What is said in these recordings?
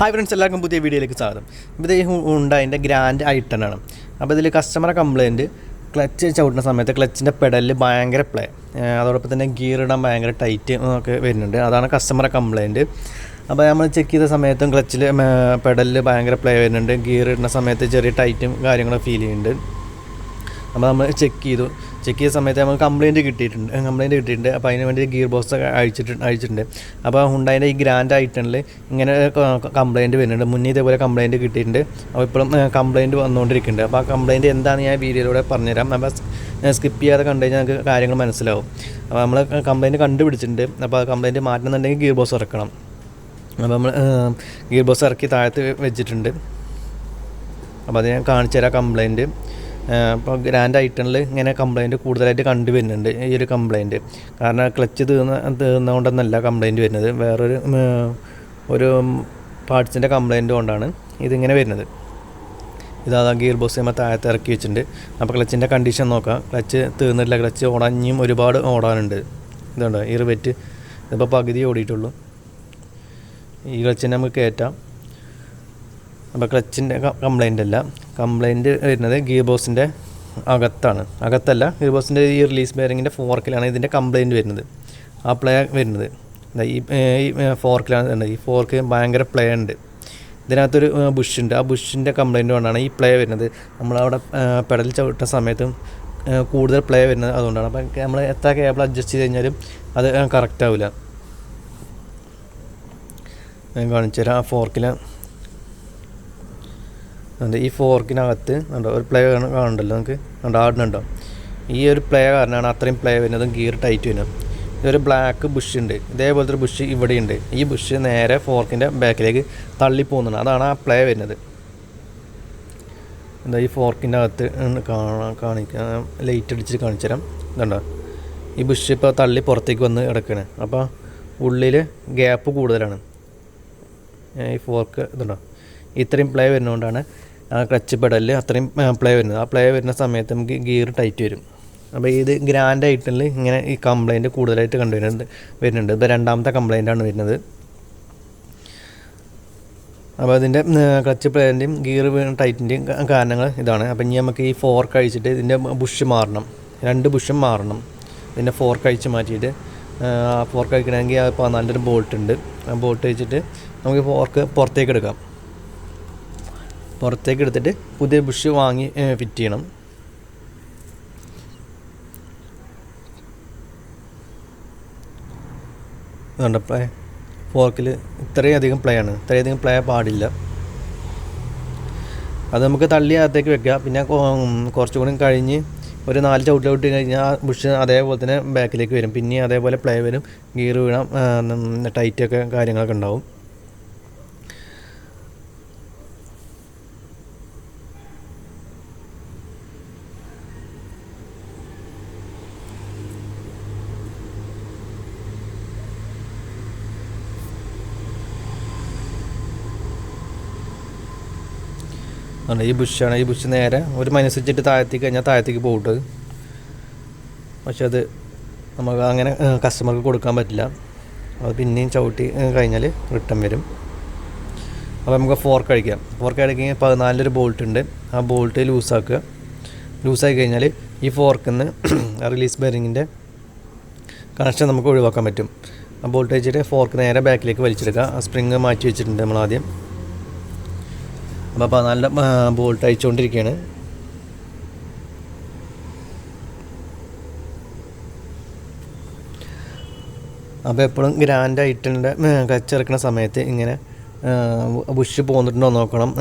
Hi friends, എല്ലാവർക്കും പുതിയ വീഡിയോയിലേക്ക് സ്വാഗതം. ഇത് ഹുണ്ടായിൻ്റെ ഗ്രാൻഡ് i10 ആണ്. അപ്പോൾ ഇതിൽ കസ്റ്റമറെ കംപ്ലയിൻറ്റ് ക്ലച്ച് ചവിട്ടുന്ന സമയത്ത് ക്ലച്ചിൻ്റെ പെഡലിൽ ഭയങ്കര പ്ലേ, അതോടൊപ്പം തന്നെ ഗിയർ ഇടാൻ ഭയങ്കര ടൈറ്റ് ഒക്കെ വരുന്നുണ്ട്. അതാണ് കസ്റ്റമറെ കംപ്ലയിൻറ്റ്. അപ്പോൾ നമ്മൾ ചെക്ക് ചെയ്ത സമയത്തും ക്ലച്ചിൽ പെഡലിൽ ഭയങ്കര പ്ലേ വരുന്നുണ്ട്, ഗിയർ ഇടുന്ന സമയത്ത് ചെറിയ ടൈറ്റും കാര്യങ്ങളും ഫീൽ ചെയ്യുന്നുണ്ട്. അപ്പോൾ നമ്മൾ ചെക്ക് ചെയ്ത സമയത്ത് നമുക്ക് കംപ്ലയിൻറ്റ് കിട്ടിയിട്ടുണ്ട്. അപ്പോൾ അതിന് വേണ്ടി ഗിയർ ബോക്സ് അഴിച്ചിട്ടുണ്ട്. അപ്പോൾ ഹുണ്ടായിൻ്റെ ഈ ഗ്രാൻഡ് i10 ഇങ്ങനെ കംപ്ലയിൻറ്റ് വരുന്നുണ്ട്. മുന്നേ ഇതേപോലെ കംപ്ലയിൻറ്റ് കിട്ടിയിട്ടുണ്ട്. അപ്പോൾ ഇപ്പോഴും കംപ്ലയിൻറ്റ് വന്നുകൊണ്ടിരിക്കുന്നുണ്ട്. അപ്പോൾ ആ കംപ്ലയിൻറ്റ് എന്താണ് ഞാൻ വീഡിയോയിലൂടെ പറഞ്ഞുതരാം. അപ്പോൾ സ്കിപ്പ് ചെയ്യാതെ കണ്ടു കഴിഞ്ഞാൽ നമുക്ക് കാര്യങ്ങൾ മനസ്സിലാവും. അപ്പോൾ നമ്മൾ കംപ്ലയിൻറ്റ് കണ്ടുപിടിച്ചിട്ടുണ്ട്. അപ്പോൾ ആ കംപ്ലയിൻറ്റ് മാറ്റണമെന്നുണ്ടെങ്കിൽ ഗിയർ ബോക്സ് ഇറക്കണം. അപ്പോൾ നമ്മൾ ഗിയർ ബോക്സ് ഇറക്കി താഴത്ത് വെച്ചിട്ടുണ്ട്. അപ്പോൾ അത് ഞാൻ കാണിച്ചു തരാം കംപ്ലയിൻറ്റ്. അപ്പോൾ ഗ്രാൻഡ് i10 ഇങ്ങനെ കംപ്ലയിൻറ്റ് കൂടുതലായിട്ട് കണ്ടുവരുന്നുണ്ട്. ഈ ഒരു കംപ്ലയിൻറ്റ് കാരണം ക്ലച്ച് തീർന്നുകൊണ്ടൊന്നല്ല കംപ്ലയിൻറ്റ് വരുന്നത്, ഒരു പാർട്സിൻ്റെ കംപ്ലയിൻറ്റ് കൊണ്ടാണ് ഇതിങ്ങനെ വരുന്നത്. ഇതാ ഗിയർ ബോക്സ് നമ്മൾ താഴത്ത് ഇറക്കി വെച്ചിട്ടുണ്ട്. അപ്പോൾ ക്ലച്ചിൻ്റെ കണ്ടീഷൻ നോക്കാം. ക്ലച്ച് തീർന്നിട്ടില്ല, ക്ലച്ച് ഓടാനും ഒരുപാട് ഓടാനുണ്ട്. ഇതുണ്ടോ ഈ റിവെറ്റ് ഇതിപ്പോൾ പകുതി ഓടിയിട്ടുള്ളൂ. ഈ ക്ലച്ചിനെ നമുക്ക് കയറ്റാം. അപ്പോൾ ക്ലച്ചിൻ്റെ കംപ്ലയിൻറ്റ് വരുന്നത് ഗിയർ ബോക്സിൻ്റെ അകത്തല്ല, ഗിയർ ബോക്സിൻ്റെ ഈ റിലീസ് ബെയറിങ്ങിൻ്റെ ഫോർക്കിലാണ് ഇതിൻ്റെ കംപ്ലയിൻറ്റ് വരുന്നത്. ആ പ്ലേ വരുന്നത് ഈ ഫോർക്കിലാണ്. ഈ ഫോർക്ക് ഭയങ്കര പ്ലേ ഉണ്ട്. ഇതിനകത്തൊരു ബുഷുണ്ട്. ആ ബുഷിൻ്റെ കംപ്ലയിൻറ്റ് കൊണ്ടാണ് ഈ പ്ലേ വരുന്നത്. നമ്മളവിടെ പെഡൽ ചവിട്ടുന്ന സമയത്തും കൂടുതൽ പ്ലേ വരുന്നത് അതുകൊണ്ടാണ്. അപ്പോൾ നമ്മൾ എത്ര കേബിൾ അഡ്ജസ്റ്റ് ചെയ്ത് കഴിഞ്ഞാലും അത് കറക്റ്റ് ആവില്ല. ഞാൻ കാണിച്ചു തരാം. ആ ഫോർക്കിൽ ഈ ഫോർക്കിനകത്ത് ഉണ്ടോ ഒരു പ്ലേ കാണുന്നുണ്ടല്ലോ, നമുക്ക് ആടുന്നുണ്ടോ? ഈ ഒരു പ്ലേ കാരണമാണ് അത്രയും പ്ലേ വരുന്നതും ഗിയർ ടൈറ്റ് വരുന്നത്. ഇതൊരു ബ്ലാക്ക് ബുഷ് ഉണ്ട്, ഇതേപോലത്തെ ഒരു ബുഷ് ഇവിടെയുണ്ട്. ഈ ബുഷ് നേരെ ഫോർക്കിൻ്റെ ബാക്കിലേക്ക് തള്ളിപ്പോകുന്നുണ്ട്, അതാണ് ആ പ്ലേ വരുന്നത്. എന്താ ഈ ഫോർക്കിൻ്റെ അകത്ത് കാണിക്കാം, ലൈറ്റ് അടിച്ചിട്ട് കാണിച്ചു തരാം. ഇതുണ്ടോ ഈ ബുഷ് ഇപ്പോൾ തള്ളി പുറത്തേക്ക് വന്ന് കിടക്കുകയാണ്. അപ്പോൾ ഉള്ളിൽ ഗ്യാപ്പ് കൂടുതലാണ്. ഈ ഫോർക്ക് ഇതുണ്ടോ ഇത്രയും പ്ലേ വരുന്നതുകൊണ്ടാണ് ആ ക്ലച്ച് പെഡലിൽ അത്രയും പ്ലേ വരുന്നത്. ആ പ്ലേ വരുന്ന സമയത്ത് നമുക്ക് ഗിയർ ടൈറ്റ് വരും. അപ്പോൾ ഇത് ഗ്രാൻഡ് i10 ഇങ്ങനെ ഈ കംപ്ലയിൻറ്റ് കൂടുതലായിട്ട് വരുന്നുണ്ട്. ഇത് രണ്ടാമത്തെ കംപ്ലയിൻ്റാണ് വരുന്നത്. അപ്പോൾ അതിൻ്റെ ക്ലച്ച് പ്ലേൻ്റെയും ഗിയർ ടൈറ്റിൻ്റെയും കാരണങ്ങൾ ഇതാണ്. അപ്പോൾ ഇനി നമുക്ക് ഈ ഫോർക്ക് അഴിച്ചിട്ട് ഇതിൻ്റെ ബുഷ് മാറണം, 2 ബുഷും മാറണം. ഇതിൻ്റെ ഫോർക്ക് അഴിച്ച് മാറ്റിയിട്ട് ഫോർക്ക് അഴിക്കണമെങ്കിൽ അപ്പോൾ നല്ലൊരു ബോൾട്ട് ഉണ്ട്. ആ ബോൾട്ട് വെച്ചിട്ട് നമുക്ക് ഫോർക്ക് പുറത്തേക്ക് എടുത്തിട്ട് പുതിയ ബുഷ് വാങ്ങി ഫിറ്റ് ചെയ്യണം. അതുകൊണ്ട് പ്ലേ ഫോർക്കിൽ ഇത്രയധികം പ്ലേ പാടില്ല. അത് നമുക്ക് തള്ളി അകത്തേക്ക് വെക്കുക. പിന്നെ കുറച്ചുകൂടി കഴിഞ്ഞ് ഒരു 4 ചവിട്ട് കഴിഞ്ഞാൽ ആ ബുഷ് അതേപോലെ തന്നെ ബാക്കിലേക്ക് വരും. പിന്നെ അതേപോലെ പ്ലേ വരും, ഗിയർ വീഴാം, ടൈറ്റൊക്കെ കാര്യങ്ങളൊക്കെ ഉണ്ടാവും. ഈ ബുഷാണ്. ഈ ബുഷ് നേരെ ഒരു മനസ്സുവെച്ചിട്ട് താഴത്തേക്ക് കഴിഞ്ഞാൽ താഴത്തേക്ക് പോകട്ടെ. പക്ഷെ അത് നമുക്ക് അങ്ങനെ കസ്റ്റമർക്ക് കൊടുക്കാൻ പറ്റില്ല. അത് പിന്നെയും ചവിട്ടി കഴിഞ്ഞാൽ റിട്ടേൺ വരും. അപ്പോൾ നമുക്ക് ഫോർക്ക് അടിക്കാം. ഫോർക്ക് അടിക്കുകയെങ്കിൽ 14 ബോൾട്ട് ഉണ്ട്. ആ ബോൾട്ട് ലൂസാക്കി കഴിഞ്ഞാൽ ഈ ഫോർക്കിൽ നിന്ന് റിലീസ് ബെയറിങ്ങിൻ്റെ കണക്ഷൻ നമുക്ക് ഒഴിവാക്കാൻ പറ്റും. ആ ബോൾട്ട് വെച്ചിട്ട് ഫോർക്ക് നേരെ ബാക്കിലേക്ക് വലിച്ചെടുക്കുക. ആ സ്പ്രിങ് മാറ്റി വെച്ചിട്ടുണ്ട് നമ്മൾ ആദ്യം. അപ്പോൾ നല്ല ബോൾട്ട് അയച്ചുകൊണ്ടിരിക്കുകയാണ്. അപ്പോൾ എപ്പോഴും ഗ്രാൻഡ് i10 ക്ലച്ച് ഇറക്കുന്ന സമയത്ത് ഇങ്ങനെ ബുഷ് പോന്നിട്ടുണ്ടോ നോക്കണം.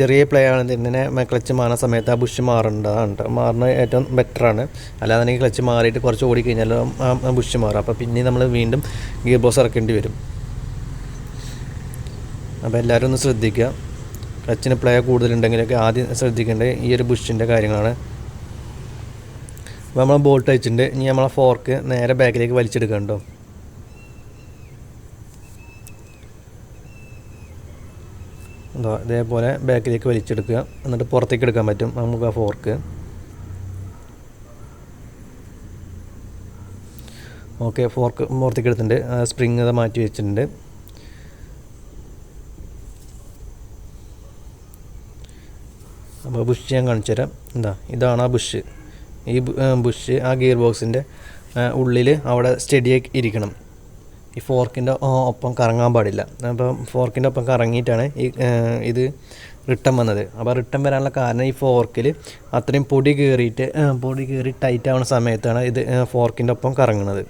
ചെറിയ പ്ലേ ആണ് ഇങ്ങനെ ക്ലച്ച് മാറുന്ന സമയത്ത് ആ ബുഷ് മാറുന്നത് ഏറ്റവും ബെറ്ററാണ്. അല്ലാതെ ക്ലച്ച് മാറിയിട്ട് കുറച്ച് ഓടിക്കഴിഞ്ഞാൽ ആ ബുഷ് മാറും. അപ്പോൾ പിന്നെ നമ്മൾ വീണ്ടും ഗിയർ ബോക്സ് ഇറക്കേണ്ടി വരും. അപ്പോൾ എല്ലാവരും ഒന്ന് ശ്രദ്ധിക്കുക. ക്ലച്ചിന് പ്ലേ കൂടുതലുണ്ടെങ്കിലൊക്കെ ആദ്യം ശ്രദ്ധിക്കേണ്ടത് ഈ ഒരു ബുഷിൻ്റെ കാര്യങ്ങളാണ്. അപ്പോൾ നമ്മൾ ബോൾട്ട് അയച്ചിട്ടുണ്ട്. ഇനി നമ്മളെ ഫോർക്ക് നേരെ ബാക്കിലേക്ക് വലിച്ചെടുക്കണ്ടോ. ഇതേപോലെ ബാക്കിലേക്ക് വലിച്ചെടുക്കുക, എന്നിട്ട് പുറത്തേക്ക് എടുക്കാൻ പറ്റും നമുക്ക് ആ ഫോർക്ക്. ഓക്കെ, ഫോർക്ക് പുറത്തേക്ക് എടുത്തിട്ടുണ്ട്. സ്പ്രിങ് അത് മാറ്റി വെച്ചിട്ടുണ്ട്. ബുഷ് ഞാൻ കാണിച്ചു തരാം. ഇതാണ് ആ ബുഷ്. ഈ ബുഷ് ആ ഗിയർ ബോക്സിൻ്റെ ഉള്ളിൽ അവിടെ സ്റ്റഡിയായി ഇരിക്കണം. ഈ ഫോർക്കിൻ്റെ ഒപ്പം കറങ്ങാൻ പാടില്ല. അപ്പോൾ ഫോർക്കിൻ്റെ ഒപ്പം കറങ്ങിയിട്ടാണ് ഇത് റിട്ടൺ വന്നത്. അപ്പോൾ റിട്ടൺ വരാനുള്ള കാരണം ഈ ഫോർക്കിൽ അത്രയും പൊടി കയറി ടൈറ്റ് ആവുന്ന സമയത്താണ് ഇത് ഫോർക്കിൻ്റെ ഒപ്പം കറങ്ങുന്നത്.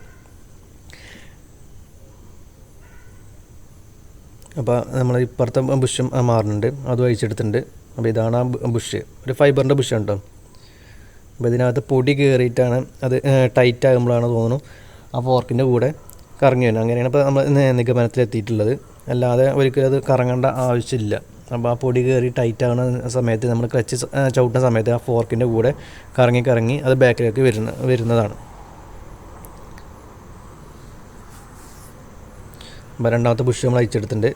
അപ്പോൾ നമ്മൾ ഇപ്പുറത്തെ ബുഷും മാറുന്നുണ്ട്, അതും അഴിച്ചെടുത്തിട്ടുണ്ട്. അപ്പോൾ ഇതാണ് ആ ബുഷ്, ഒരു ഫൈബറിൻ്റെ ബുഷാണ് കേട്ടോ. അപ്പോൾ ഇതിനകത്ത് പൊടി കയറിയിട്ടാണ് അത് ടൈറ്റ് ആകുമ്പോഴാണ് തോന്നുന്നു ആ ഫോർക്കിൻ്റെ കൂടെ കറങ്ങി വരുന്നത്. അങ്ങനെയാണ് ഇപ്പോൾ നമ്മൾ നിഗമനത്തിലെത്തിയിട്ടുള്ളത്. അല്ലാതെ ഒരിക്കലും അത് കറങ്ങേണ്ട ആവശ്യമില്ല. അപ്പോൾ ആ പൊടി കയറി ടൈറ്റ് ആകുന്ന സമയത്ത് നമ്മൾ ക്ലച്ച് ചവിട്ടുന്ന സമയത്ത് ആ ഫോർക്കിൻ്റെ കൂടെ കറങ്ങി അത് ബാക്കിലേക്ക് വരുന്നതാണ്. അപ്പോൾ രണ്ടാമത്തെ ബുഷ് നമ്മൾ അയച്ചെടുത്തിട്ടുണ്ട്.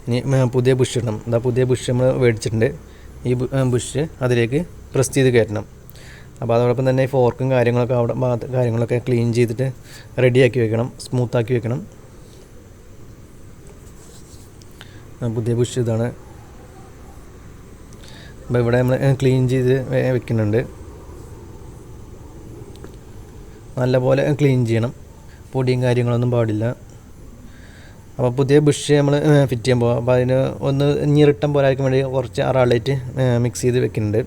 ഇനി പുതിയ ബുഷ് ഇടണം. പുതിയ ബുഷ് നമ്മൾ മേടിച്ചിട്ടുണ്ട്. ഈ ബുഷ് അതിലേക്ക് പ്രസ് ചെയ്ത് കയറ്റണം. അപ്പോൾ അതോടൊപ്പം തന്നെ ഈ ഫോർക്കും കാര്യങ്ങളൊക്കെ ക്ലീൻ ചെയ്തിട്ട് റെഡിയാക്കി വെക്കണം, സ്മൂത്താക്കി വെക്കണം. പുതിയ ബുഷ് ഇതാണ്. അപ്പോൾ ഇവിടെ നമ്മൾ ക്ലീൻ ചെയ്ത് വെക്കുന്നുണ്ട്. നല്ലപോലെ ക്ലീൻ ചെയ്യണം, പൊടിയും കാര്യങ്ങളൊന്നും പാടില്ല. അപ്പോൾ പുതിയ ബുഷ് നമ്മൾ ഫിറ്റ് ചെയ്യാൻ പോകും. അപ്പോൾ അതിന് ഇനി റിട്ടൺ പോരായിരിക്കാൻ വേണ്ടി കുറച്ച് അറാളേറ്റ് മിക്സ് ചെയ്ത് വെക്കുന്നുണ്ട്.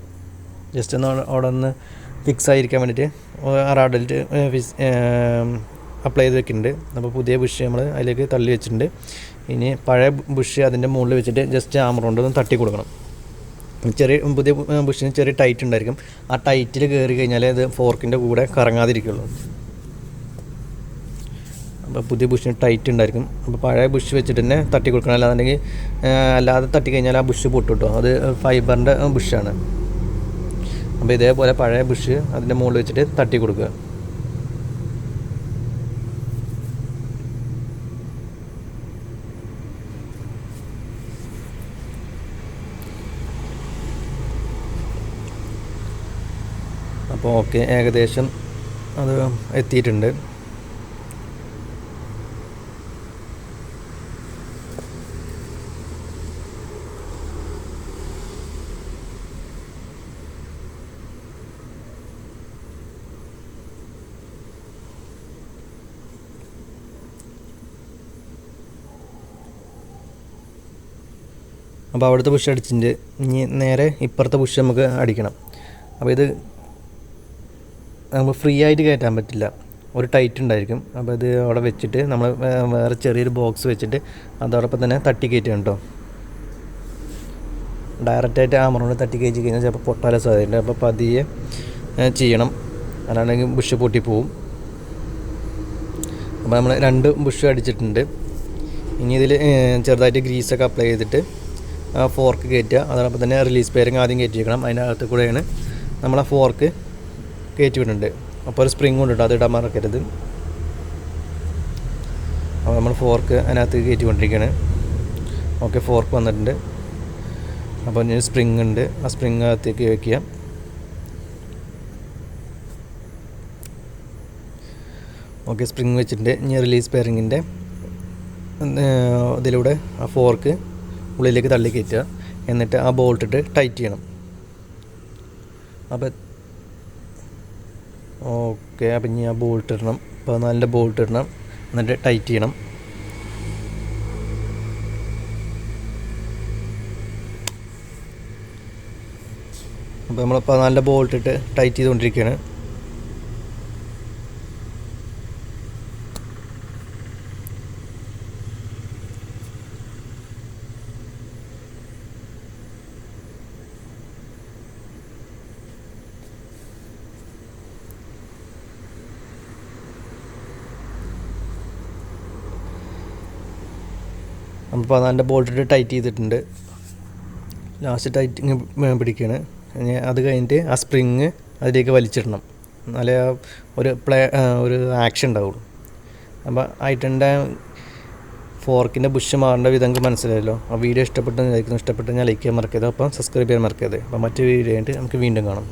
ജസ്റ്റ് ഒന്ന് അവിടെ ഒന്ന് ഫിക്സ് ആയിരിക്കാൻ വേണ്ടിയിട്ട് അറാഡൽറ്റ് അപ്ലൈ ചെയ്ത് വെക്കുന്നുണ്ട്. അപ്പോൾ പുതിയ ബുഷ് നമ്മൾ അതിലേക്ക് തള്ളി വെച്ചിട്ടുണ്ട്. ഇനി പഴയ ബുഷ് അതിൻ്റെ മുകളിൽ വെച്ചിട്ട് ജസ്റ്റ് ആമർ കൊണ്ട് ഒന്ന് തട്ടി കൊടുക്കണം. പുതിയ ബുഷിന് ചെറിയ ടൈറ്റ് ഉണ്ടായിരിക്കും. ആ ടൈറ്റിൽ കയറി കഴിഞ്ഞാൽ അത് ഫോർക്കിൻ്റെ കൂടെ കറങ്ങാതിരിക്കുള്ളൂ. അപ്പോൾ പുതിയ ബുഷിന് ടൈറ്റ് ഉണ്ടായിരിക്കും. അപ്പോൾ പഴയ ബുഷ് വെച്ചിട്ട് തന്നെ തട്ടി കൊടുക്കണം. അല്ലാതെ തട്ടി കഴിഞ്ഞാൽ ആ ബുഷ് പൊട്ടും കേട്ടോ. അത് ഫൈബറിൻ്റെ ബുഷാണ്. അപ്പോൾ ഇതേപോലെ പഴയ ബുഷ് അതിൻ്റെ മുകളിൽ വെച്ചിട്ട് തട്ടി കൊടുക്കുക. അപ്പോൾ ഓക്കെ, ഏകദേശം അത് എത്തിയിട്ടുണ്ട്. അപ്പോൾ അവിടുത്തെ പുഷ് അടിച്ചിട്ട് ഇനി നേരെ ഇപ്പുറത്തെ പുഷ് നമുക്ക് അടിക്കണം. അപ്പോൾ ഇത് നമുക്ക് ഫ്രീ ആയിട്ട് കയറ്റാൻ പറ്റില്ല, ഒരു ടൈറ്റ് ഉണ്ടായിരിക്കും. അപ്പോൾ ഇത് അവിടെ വെച്ചിട്ട് നമ്മൾ വേറെ ചെറിയൊരു ബോക്സ് വെച്ചിട്ട് അതോടൊപ്പം തന്നെ തട്ടി കയറ്റുക കേട്ടോ. ഡയറക്റ്റായിട്ട് ആമറോണ്ട് തട്ടി കയറ്റി കഴിഞ്ഞാൽ ചിലപ്പോൾ പൊട്ടാൻ സാധ്യതയുണ്ട്. അപ്പോൾ പതിയെ ചെയ്യണം, അല്ലാണ്ടെങ്കിൽ ബുഷ് പൊട്ടിപ്പോവും. അപ്പോൾ നമ്മൾ 2 ബുഷ് അടിച്ചിട്ടുണ്ട്. ഇനി ഇതിൽ ചെറുതായിട്ട് ഗ്രീസൊക്കെ അപ്ലൈ ചെയ്തിട്ട് ഫോർക്ക് കയറ്റുക. അതോടൊപ്പം തന്നെ റിലീസ് ബെയറിംഗ് ആദ്യം കയറ്റി വെക്കണം. അതിൻ്റെ അകത്ത് കൂടെയാണ് നമ്മൾ ആ ഫോർക്ക് കയറ്റി വിടുന്നുണ്ട്. അപ്പോൾ ഒരു സ്പ്രിങ് കൊണ്ടിട്ട് അത് ഇടാൻ മറക്കരുത്. അപ്പോൾ നമ്മൾ ഫോർക്ക് അതിനകത്ത് കയറ്റി കൊണ്ടിരിക്കുകയാണ്. ഓക്കെ, ഫോർക്ക് വന്നിട്ടുണ്ട്. അപ്പോൾ ഇനി സ്പ്രിങ് ഉണ്ട്, ആ സ്പ്രിങ് അകത്തേക്ക് വയ്ക്കുക. ഓക്കെ, സ്പ്രിങ് വെച്ചിട്ടുണ്ട്. ഇനി റിലീസ് ബെയറിങ്ങിൻ്റെ ഇതിലൂടെ ആ ഫോർക്ക് ഉള്ളിലേക്ക് തള്ളി കയറ്റുക. എന്നിട്ട് ആ ബോൾട്ട് ഇട്ട് ടൈറ്റ് ചെയ്യണം. അപ്പോൾ ഓക്കെ, അപ്പം ഇനി ആ ബോൾട്ട് ഇടണം. 14 ബോൾട്ട് ഇടണം, എന്നിട്ട് ടൈറ്റ് ചെയ്യണം. അപ്പോൾ നമ്മൾ 14 ബോൾട്ട് ഇട്ട് ടൈറ്റ് ചെയ്തുകൊണ്ടിരിക്കുകയാണ്. അപ്പോൾ 14 ബോൾട്ടിട്ട് ടൈറ്റ് ചെയ്തിട്ടുണ്ട്. ലാസ്റ്റ് ടൈറ്റിങ് പിടിക്കുകയാണ്. അത് കഴിഞ്ഞിട്ട് ആ സ്പ്രിങ് അതിലേക്ക് വലിച്ചിടണം, എന്നാലേ ഒരു ആക്ഷൻ ഉണ്ടാവുള്ളൂ. അപ്പോൾ i10 ഫോർക്കിൻ്റെ ബുഷ് മാറേണ്ട വിധം നമുക്ക് മനസ്സിലായല്ലോ. ആ വീഡിയോ ഇഷ്ടപ്പെട്ടെന്ന് വിചാരിക്കുന്നു. ഇഷ്ടപ്പെട്ട് ഞാൻ ലൈക്ക് ചെയ്യാൻ മറക്കരുത്. അപ്പം സബ്സ്ക്രൈബ് ചെയ്യാൻ മറക്കരുത്. അപ്പോൾ മറ്റു വീഡിയോ ആയിട്ട് നമുക്ക് വീണ്ടും കാണാം.